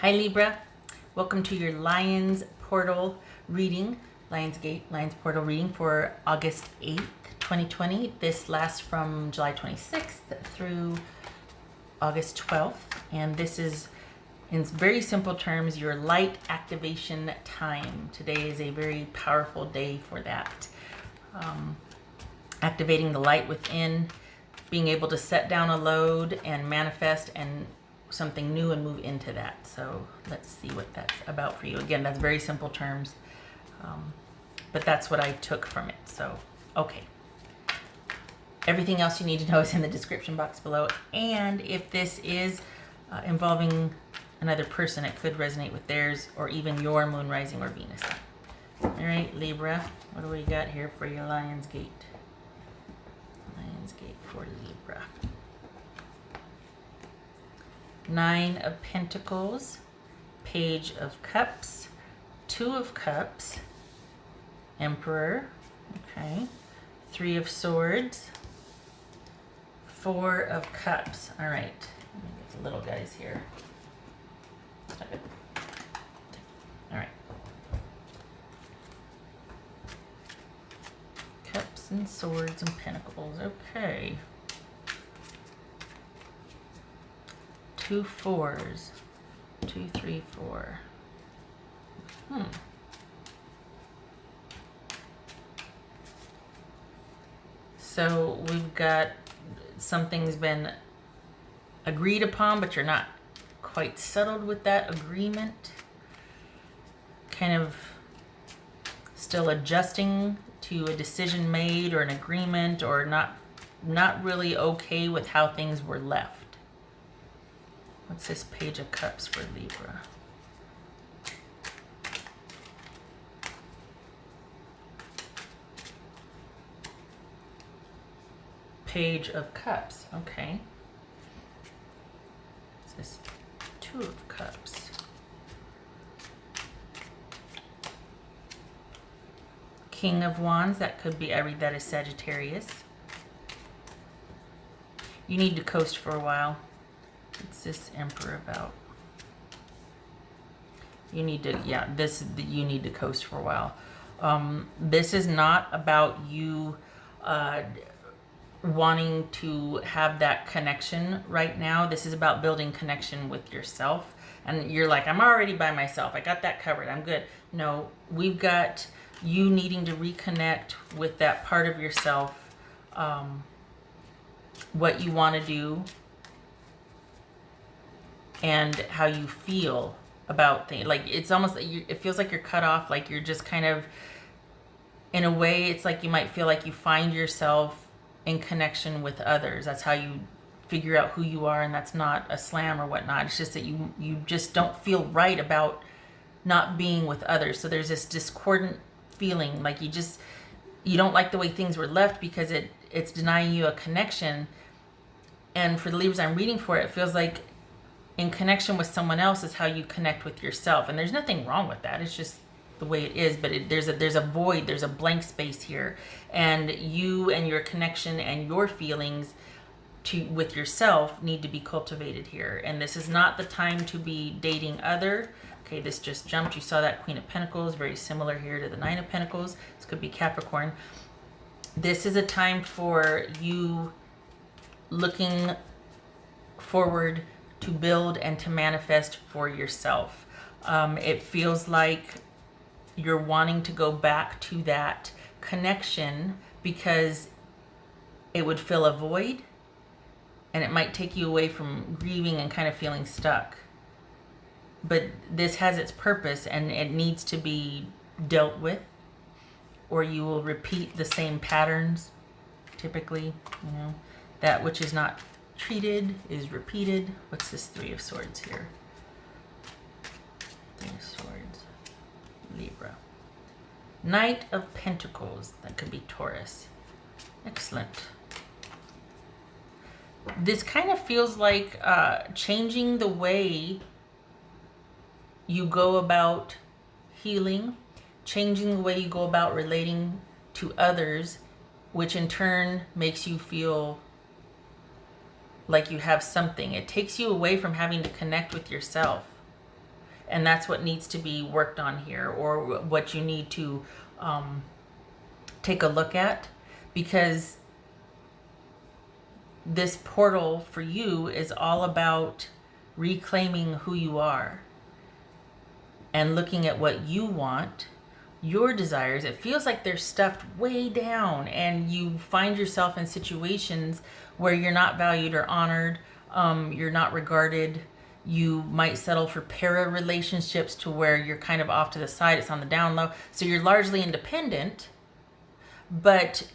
Hi Libra, welcome to your Lions Portal reading, Lions Portal reading for August 8th, 2020. This lasts from July 26th through August 12th, and this is, in very simple terms, your light activation time. Today is a very powerful day for that. Activating the light within, being able to set down a load and manifest and something new and move into that. So let's see what that's about for you. Again, that's very simple terms, but that's what I took from it. So, okay. Everything else you need to know is in the description box below. And if this is involving another person, it could resonate with theirs or even your moon, rising, or Venus. All right, Libra, what do we got here for your Lionsgate? Lionsgate for Libra. 9 of Pentacles, Page of Cups, 2 of Cups, Emperor, okay, 3 of Swords, 4 of Cups. All right, let me get the little guys here. Okay. All right. Cups and Swords and Pentacles, okay. 2 4s, 2 3 4. So we've got something's been agreed upon, but you're not quite settled with that agreement. Kind of still adjusting to a decision made or an agreement, or not really okay with how things were left. What's this Page of Cups for Libra? Page of Cups, okay. What's this 2 of Cups? King of Wands, that could be, I read that as Sagittarius. You need to coast for a while. What's this Emperor about? You need to, yeah, you need to coast for a while. This is not about you wanting to have that connection right now. This is about building connection with yourself. And you're like, I'm already by myself. I got that covered. I'm good. No, we've got you needing to reconnect with that part of yourself, what you want to do, and how you feel about things. Like, it's almost like it feels like you're cut off, like you're just kind of, in a way, it's like you might feel like you find yourself in connection with others. That's how you figure out who you are, and that's not a slam or whatnot. It's just that you just don't feel right about not being with others. So there's this discordant feeling, like you don't like the way things were left because it's denying you a connection. And for the Libras I'm reading for, it feels like in connection with someone else is how you connect with yourself. And there's nothing wrong with that. It's just the way it is. But there's a void, there's a blank space here. And you and your connection and your feelings with yourself need to be cultivated here. And this is not the time to be dating other. Okay, this just jumped. You saw that Queen of Pentacles, very similar here to the 9 of Pentacles. This could be Capricorn. This is a time for you looking forward to build and to manifest for yourself. It feels like you're wanting to go back to that connection because it would fill a void, and it might take you away from grieving and kind of feeling stuck. But this has its purpose, and it needs to be dealt with, or you will repeat the same patterns. Typically, you know, that which is not treated is repeated. What's this 3 of Swords here? 3 of Swords, Libra. Knight of Pentacles, that could be Taurus. Excellent. This kind of feels like changing the way you go about healing, changing the way you go about relating to others, which in turn makes you feel like you have something. It takes you away from having to connect with yourself. And that's what needs to be worked on here, or what you need to take a look at, because this portal for you is all about reclaiming who you are and looking at what you want, your desires. It feels like they're stuffed way down, and you find yourself in situations where you're not valued or honored, you're not regarded. You might settle for para relationships to where you're kind of off to the side, it's on the down low. So you're largely independent, but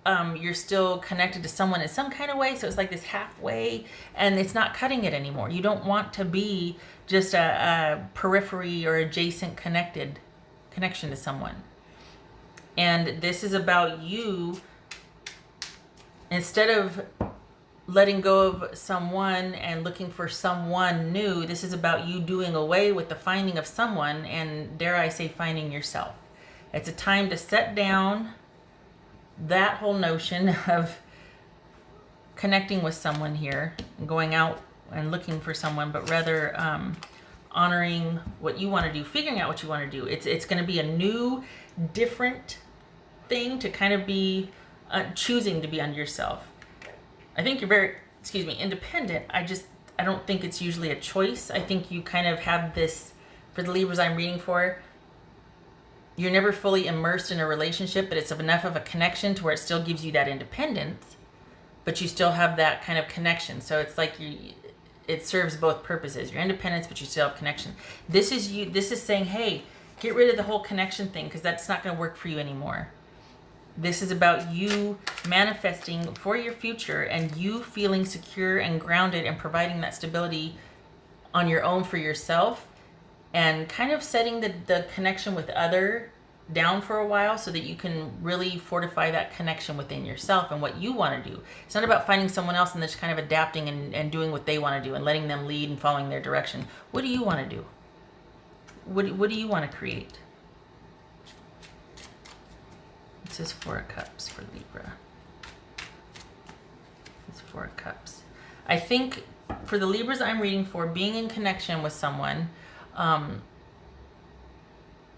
you're still connected to someone in some kind of way. So it's like this halfway, and it's not cutting it anymore. You don't want to be just a periphery or adjacent connection to someone. And this is about you, instead of letting go of someone and looking for someone new, this is about you doing away with the finding of someone and, dare I say, finding yourself. It's a time to set down that whole notion of connecting with someone here and going out and looking for someone, but rather honoring what you want to do, figuring out what you want to do. It's going to be a new, different thing to kind of be choosing to be on yourself. I think you're very, independent. I don't think it's usually a choice. I think you kind of have this, for the Libras I'm reading for, you're never fully immersed in a relationship, but it's enough of a connection to where it still gives you that independence, but you still have that kind of connection. So it's like it serves both purposes. Your independence, but you still have connection. This is saying, hey, get rid of the whole connection thing, because that's not going to work for you anymore. This is about you manifesting for your future and you feeling secure and grounded and providing that stability on your own for yourself, and kind of setting the connection with other down for a while so that you can really fortify that connection within yourself and what you want to do. It's not about finding someone else and just kind of adapting and doing what they want to do and letting them lead and following their direction. What do you want to do? What do you want to create? This is Four of Cups for Libra. It's Four of Cups. I think for the Libras I'm reading for, being in connection with someone,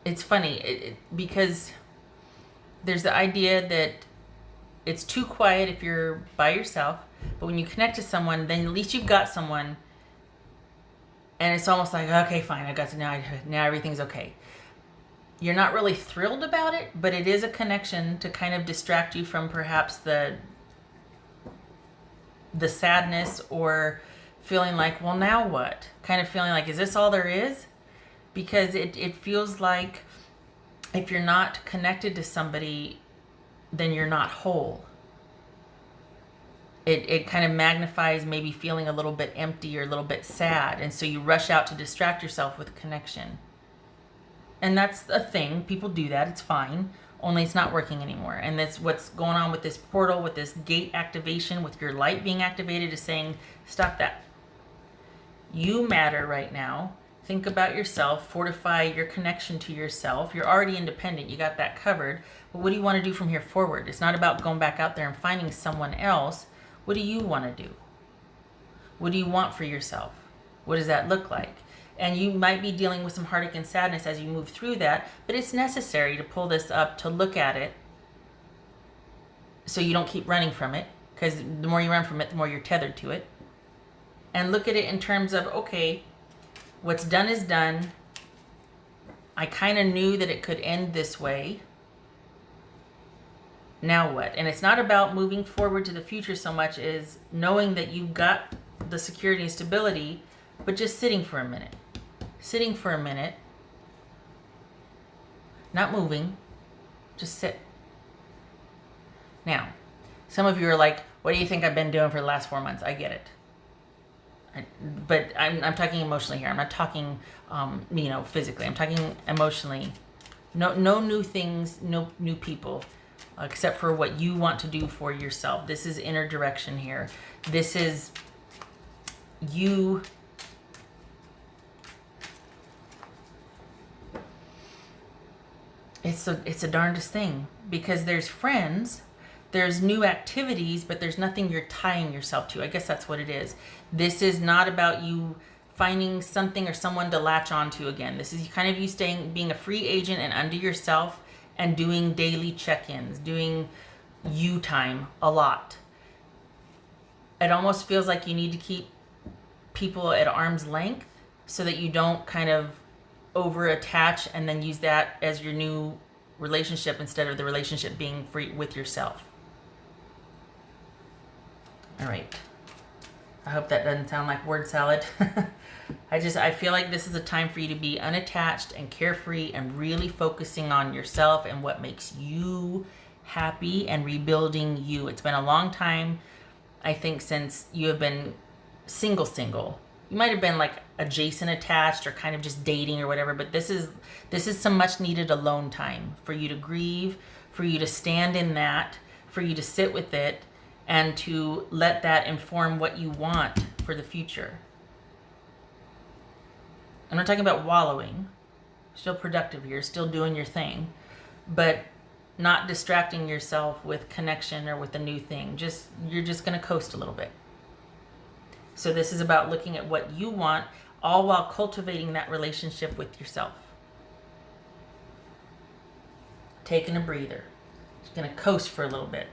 it's funny because there's the idea that it's too quiet if you're by yourself, but when you connect to someone, then at least you've got someone, and it's almost like, okay, fine, I got to now everything's okay. You're not really thrilled about it, but it is a connection to kind of distract you from perhaps the sadness, or feeling like, well, now what? Kind of feeling like, is this all there is? Because it feels like if you're not connected to somebody, then you're not whole. It kind of magnifies maybe feeling a little bit empty or a little bit sad, and so you rush out to distract yourself with connection. And that's a thing. People do that. It's fine. Only it's not working anymore. And that's what's going on with this portal, with this gate activation, with your light being activated, is saying, stop that. You matter right now. Think about yourself. Fortify your connection to yourself. You're already independent. You got that covered. But what do you want to do from here forward? It's not about going back out there and finding someone else. What do you want to do? What do you want for yourself? What does that look like? And you might be dealing with some heartache and sadness as you move through that, but it's necessary to pull this up, to look at it, so you don't keep running from it, because the more you run from it, the more you're tethered to it. And look at it in terms of, okay, what's done is done. I kind of knew that it could end this way. Now what? And it's not about moving forward to the future so much as knowing that you've got the security and stability, but just sitting for a minute. Sitting for a minute. Not moving. Just sit. Now, some of you are like, what do you think I've been doing for the last 4 months? I get it. But I'm talking emotionally here. I'm not talking, physically. I'm talking emotionally. No new things, no new people, except for what you want to do for yourself. This is inner direction here. This is you. It's a darndest thing, because there's friends, there's new activities, but there's nothing you're tying yourself to. I guess that's what it is. This is not about you finding something or someone to latch onto again. This is kind of you being a free agent and under yourself and doing daily check-ins, doing you time a lot. It almost feels like you need to keep people at arm's length so that you don't kind of over attach and then use that as your new relationship instead of the relationship being free with yourself. All right. I hope that doesn't sound like word salad. I feel like this is a time for you to be unattached and carefree and really focusing on yourself and what makes you happy and rebuilding you. It's been a long time, I think, since you have been single. You might have been like adjacent attached or kind of just dating or whatever, but this is some much needed alone time for you to grieve, for you to stand in that, for you to sit with it, and to let that inform what you want for the future. I'm not talking about wallowing. Still productive here, still doing your thing, but not distracting yourself with connection or with a new thing. You're just going to coast a little bit. So this is about looking at what you want, all while cultivating that relationship with yourself. Taking a breather. Just going to coast for a little bit.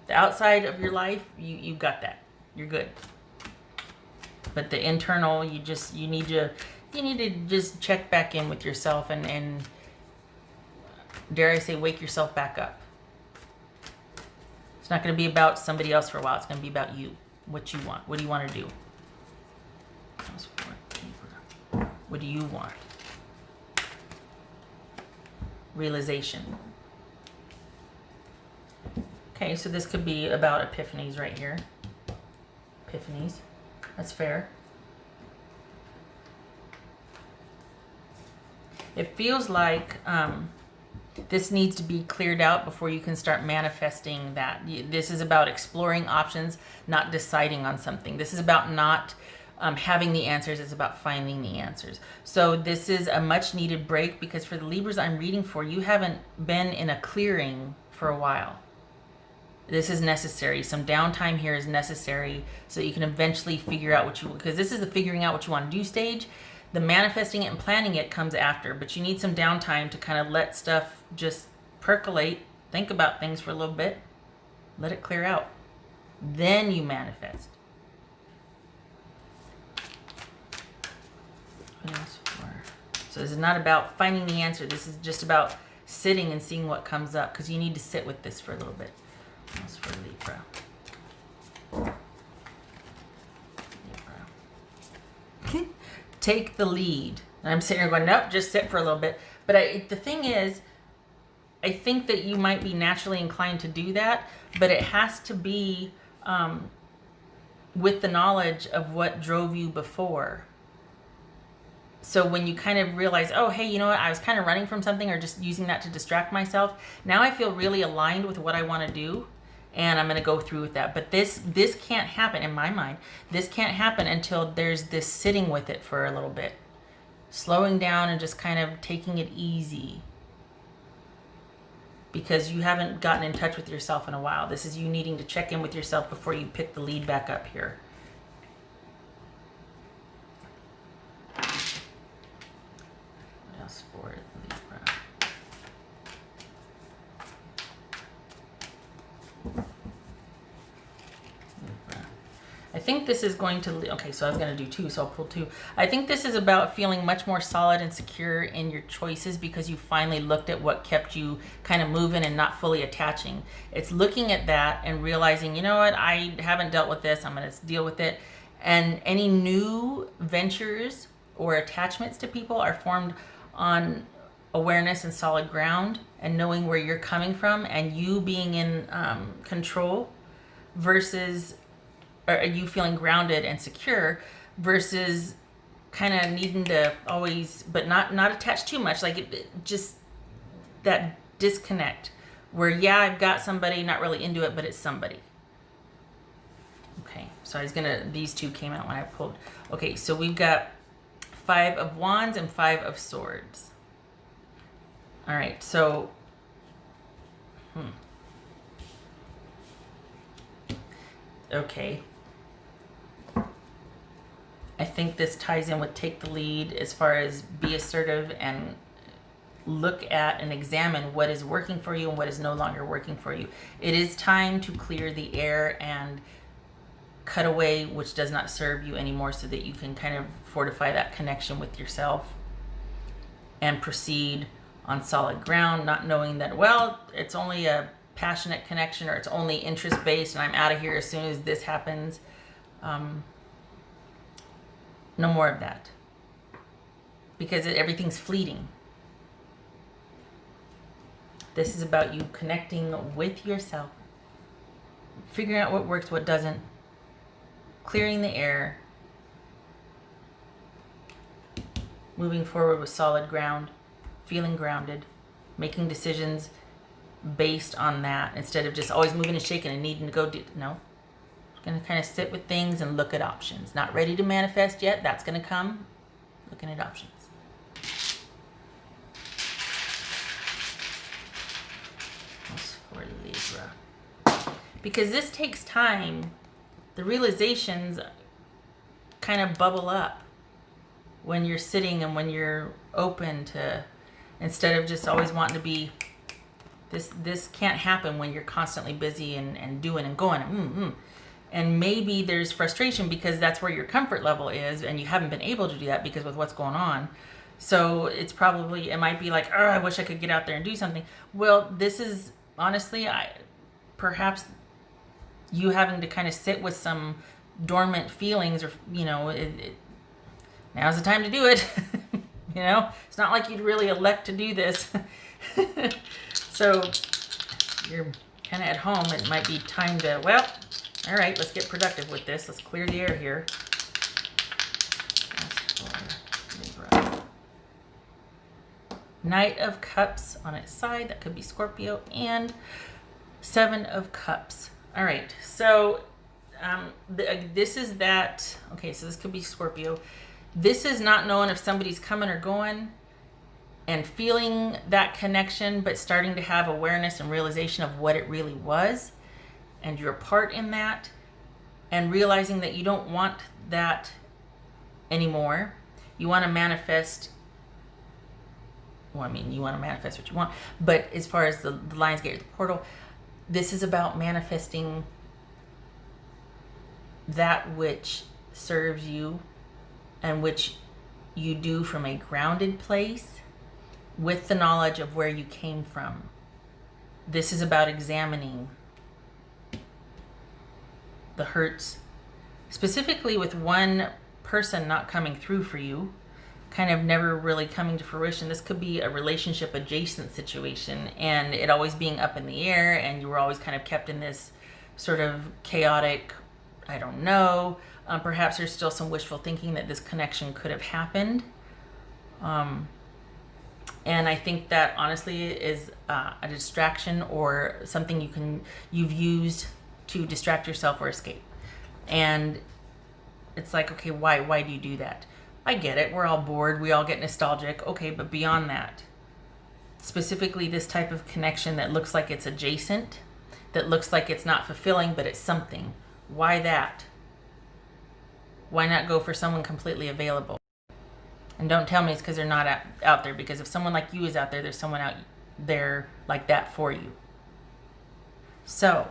The outside of your life, you got that. You're good. But the internal, you need to just check back in with yourself and dare I say, wake yourself back up. It's not going to be about somebody else for a while. It's going to be about you. What you want. What do you want to do? What do you want? Realization. Okay, so this could be about epiphanies right here. Epiphanies. That's fair. It feels like this needs to be cleared out before you can start manifesting that. This is about exploring options, not deciding on something. This is about not having the answers. It's about finding the answers. So this is a much needed break because for the Libras I'm reading for, you haven't been in a clearing for a while. This is necessary. Some downtime here is necessary so that you can eventually figure out what you, because this is the figuring out what you want to do stage. The manifesting it and planning it comes after, but you need some downtime to kind of let stuff just percolate, think about things for a little bit, let it clear out. Then you manifest. So this is not about finding the answer. This is just about sitting and seeing what comes up because you need to sit with this for a little bit. That's for Libra. Take the lead. And I'm sitting here going, nope, just sit for a little bit. But the thing is, I think that you might be naturally inclined to do that, but it has to be with the knowledge of what drove you before. So when you kind of realize, oh, hey, you know what? I was kind of running from something or just using that to distract myself. Now I feel really aligned with what I want to do. And I'm going to go through with that. But this can't happen, in my mind. This can't happen until there's this sitting with it for a little bit. Slowing down and just kind of taking it easy. Because you haven't gotten in touch with yourself in a while. This is you needing to check in with yourself before you pick the lead back up here. What else for it, Libra? I think this is going to, okay, so I was going to do two, so I'll pull two. I think this is about feeling much more solid and secure in your choices because you finally looked at what kept you kind of moving and not fully attaching. It's looking at that and realizing, you know what, I haven't dealt with this, I'm going to deal with it. And any new ventures or attachments to people are formed on awareness and solid ground and knowing where you're coming from and you being in control versus are you feeling grounded and secure versus kind of needing to always, but not attach too much, like just that disconnect where, yeah, I've got somebody, not really into it, but it's somebody. Okay, so these two came out when I pulled. Okay, so we've got 5 of Wands and 5 of Swords. All right, so, okay. I think this ties in with take the lead as far as be assertive and look at and examine what is working for you and what is no longer working for you. It is time to clear the air and cut away which does not serve you anymore, so that you can kind of fortify that connection with yourself and proceed on solid ground, not knowing that, well, it's only a passionate connection or it's only interest based and I'm out of here as soon as this happens. No more of that, because everything's fleeting. This is about you connecting with yourself, figuring out what works, what doesn't, clearing the air, moving forward with solid ground, feeling grounded, making decisions based on that instead of just always moving and shaking and needing to go do. No, going to kind of sit with things and look at options. Not ready to manifest yet. That's going to come. Looking at options. That's for Libra. Because this takes time. The realizations kind of bubble up when you're sitting and when you're open to, instead of just always wanting to be, this can't happen when you're constantly busy and doing and going. And maybe there's frustration because that's where your comfort level is and you haven't been able to do that because with what's going on. So it's probably, it might be like, oh, I wish I could get out there and do something. Well, this is honestly, perhaps you having to kind of sit with some dormant feelings, or, you know, now's the time to do it. You know, it's not like you'd really elect to do this. So you're kind of at home. It might be time to, well, all right, let's get productive with this. Let's clear the air here. Knight of Cups on its side. That could be Scorpio. And Seven of Cups. All right, so this is that. Okay, so this could be Scorpio. This is not knowing if somebody's coming or going and feeling that connection, but starting to have awareness and realization of what it really was and your part in that, and realizing that you don't want that anymore. You want to manifest, well, I mean, you want to manifest what you want, but as far as the Lionsgate, the portal, this is about manifesting that which serves you and which you do from a grounded place with the knowledge of where you came from. This is about examining the hurts, specifically with one person not coming through for you, kind of never really coming to fruition. This could be a relationship adjacent situation and it always being up in the air, and you were always kind of kept in this sort of chaotic, I don't know, perhaps there's still some wishful thinking that this connection could have happened. And I think that honestly is a distraction or something you've used to distract yourself or escape. And it's like, okay, why do you do that? I get it. We're all bored. We all get nostalgic. Okay, but beyond that, specifically this type of connection that looks like it's adjacent, that looks like it's not fulfilling, but it's something. Why that? Why not go for someone completely available? And don't tell me it's because they're not out there, because if someone like you is out there, there's someone out there like that for you. So,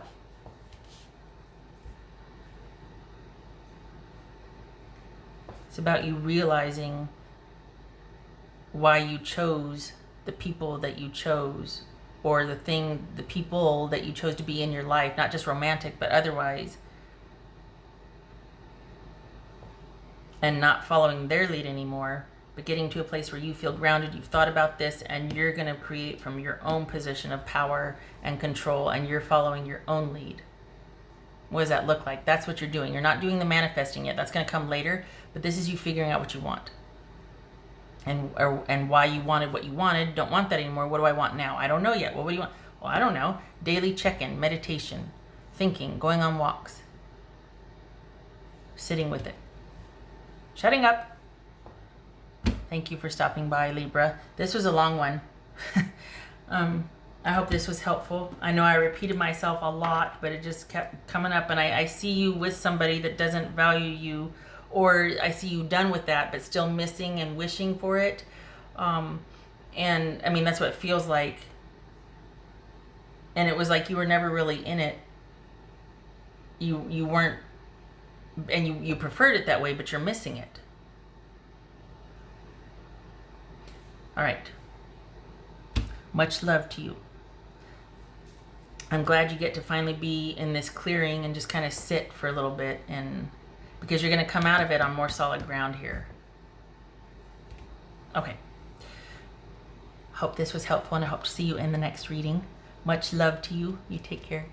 it's about you realizing why you chose the people that you chose, or the people that you chose to be in your life, not just romantic, but otherwise, and not following their lead anymore, but getting to a place where you feel grounded, you've thought about this, and you're going to create from your own position of power and control, and you're following your own lead. What does that look like? That's what you're doing. You're not doing the manifesting yet. That's going to come later, but this is you figuring out what you want. And why you wanted what you wanted. Don't want that anymore. What do I want now? I don't know yet. Well, what do you want? Well, I don't know. Daily check-in, meditation, thinking, going on walks, sitting with it. Shutting up. Thank you for stopping by, Libra. This was a long one. I hope this was helpful. I know I repeated myself a lot, but it just kept coming up, and I see you with somebody that doesn't value you or I see you done with that but still missing and wishing for it. And I mean, that's what it feels like. And it was like you were never really in it. You weren't, and you preferred it that way, but you're missing it. All right. Much love to you. I'm glad you get to finally be in this clearing and just kind of sit for a little bit, and because you're going to come out of it on more solid ground here. Okay. Hope this was helpful, and I hope to see you in the next reading. Much love to you. You take care.